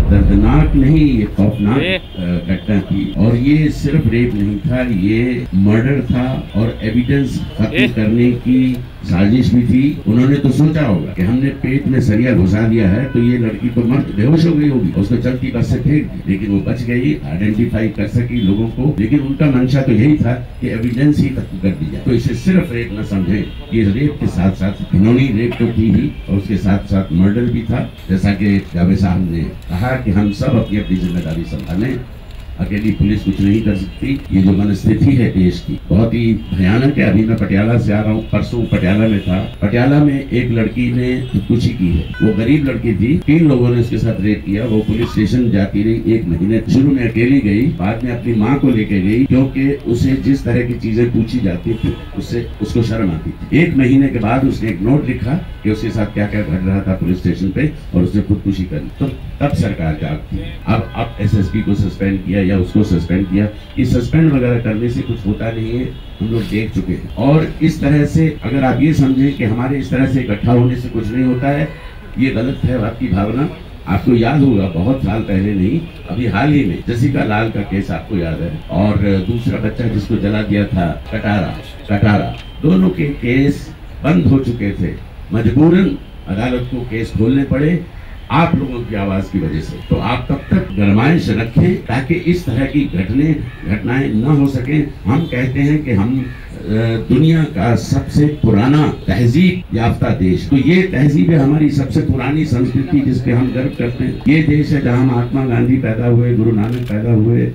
दर्दनाक नहीं, ये खौफनाक घटना थी। और ये सिर्फ रेप नहीं था, ये मर्डर था और एविडेंस खत्म करने की साजिश भी थी। उन्होंने तो सोचा होगा कि हमने पेट में सरिया घुसा दिया है तो ये लड़की तो मर बेहोश हो गई होगी, उसको चलती बस से फेंक दी, लेकिन वो बच गई, आइडेंटिफाई कर सकी लोगों को। लेकिन उनका मंशा तो यही था कि एविडेंस ही खत्म कर दी जाए। तो इसे सिर्फ रेप न समझे, ये रेप के साथ साथ घिनौनी रेप तो थी ही और उसके साथ साथ मर्डर भी था। जैसा कि जावेद साहब ने कहा कि हम सब अपनी अपनी जिम्मेदारी संभालें, अकेली पुलिस कुछ नहीं कर सकती। ये जो मनस्थिति है देश की बहुत ही भयानक है। अभी मैं पटियाला से आ रहा हूँ, परसों पटियाला में था। पटियाला में एक लड़की ने खुदकुशी की है। वो गरीब लड़की थी, 3 लोगों ने उसके साथ रेप किया। वो पुलिस स्टेशन जाती रही 1 महीने, शुरू में अकेली गई, बाद में अपनी माँ को लेके गई, क्योंकि उसे जिस तरह की चीजें पूछी जाती थी उससे उसको शर्म आती थी। 1 महीने के बाद उसने एक नोट लिखा कि उसके साथ क्या क्या घट रहा था पुलिस स्टेशन पे, और उसने खुदकुशी करी। तो तब सरकार जागती। अब SSP को सस्पेंड किया या उसको सस्पेंड किया। ये सस्पेंड वगैरह करने से कुछ होता नहीं है, हम लोग देख चुके हैं। और इस तरह से अगर आप ये समझें कि हमारे इस तरह से इकट्ठा होने से कुछ नहीं होता है, ये गलत है आपकी भावना। आपको याद होगा बहुत साल पहले नहीं, अभी हाल ही में जसिका लाल का केस आपको याद है, और दूसरा बच्चा जिसको जला दिया था कटारा, दोनों के केस बंद हो चुके थे। मजबूरन अदालत को केस खोलने पड़े आप लोगों की आवाज की वजह से। तो आप तब तक गरमाइश रखें ताकि इस तरह की घटनाएं न हो सके। हम कहते हैं कि हम दुनिया का सबसे पुराना तहजीब याफ्ता देश, तो ये तहजीब है हमारी सबसे पुरानी संस्कृति जिसपे हम गर्व करते हैं। ये देश है जहाँ महात्मा गांधी पैदा हुए, गुरु नानक पैदा हुए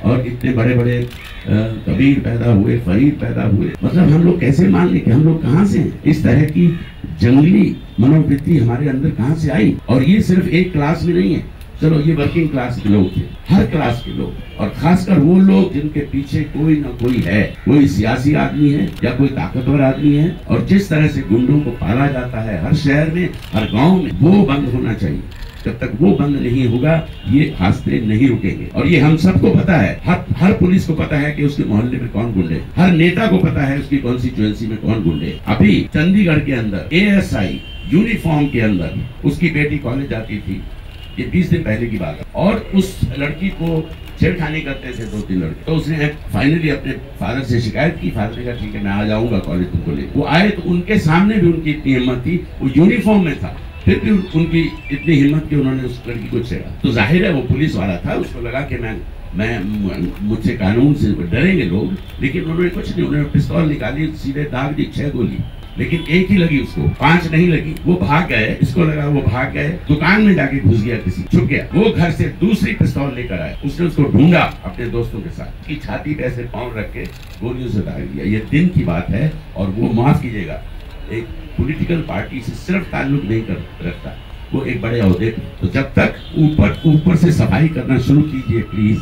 और इतने बड़े बड़े कबीर पैदा हुए, फरीद पैदा हुए। मतलब हम लोग कैसे मान लें कि हम लोग कहाँ से हैं? इस तरह की जंगली मनोवृत्ति हमारे अंदर कहाँ से आई? और ये सिर्फ एक क्लास में नहीं है, चलो ये वर्किंग क्लास के लोग थे, हर क्लास के लोग, और खासकर वो लोग जिनके पीछे कोई ना कोई है, कोई सियासी आदमी है या कोई ताकतवर आदमी है। और जिस तरह से गुंडों को पाला जाता है हर शहर में, हर गाँव में, वो बंद होना चाहिए। जब तक वो बंद नहीं होगा ये हादसे नहीं रुकेंगे। और ये हम सबको पता है, हर पुलिस को पता है कि उसके मोहल्ले में कौन गुंडे, हर नेता को पता है उसकी कॉन्स्टिट्यूएंसी में कौन गुंडे। अभी चंडीगढ़ के अंदर ASI यूनिफॉर्म के अंदर उसकी बेटी कॉलेज जाती थी, ये 20 दिन पहले की बात है, और उस लड़की को छेड़खानी करते थे 2-3 लड़के। तो उसने फाइनली अपने फादर से शिकायत की, फादर ने कहा ठीक है मैं आ जाऊंगा कॉलेज तुमको ले। वो आए तो उनके सामने भी उनकी इतनी हिम्मत थी, वो यूनिफॉर्म में था, फिर भी उनकी इतनी हिम्मत कि उन्होंने उस लड़की को छेड़ा। तो जाहिर है वो पुलिस वाला था, उसको लगा कि मैं मुझसे कानून से डरेंगे लोग, लेकिन उन्होंने कुछ नहीं, उन्होंने पिस्तौल निकाली, सीधे दाग दी 6 गोली, लेकिन एक ही लगी उसको, 5 नहीं लगी। वो भाग गए, इसको लगा वो भाग गए, दुकान में जाके घुस गया, किसी छुप गया। वो घर से दूसरी पिस्तौल लेकर आया, उसने उसको ढूंढा अपने दोस्तों के साथ, की छाती पे ऐसे पाँव रख के गोलियों से दाग दिया। ये दिन की बात है, और वो माफ कीजिएगा एक पॉलिटिकल पार्टी से सिर्फ ताल्लुक नहीं रखता, वो एक बड़े ओहदे पे। तो जब तक ऊपर से सफाई करना शुरू कीजिए प्लीज।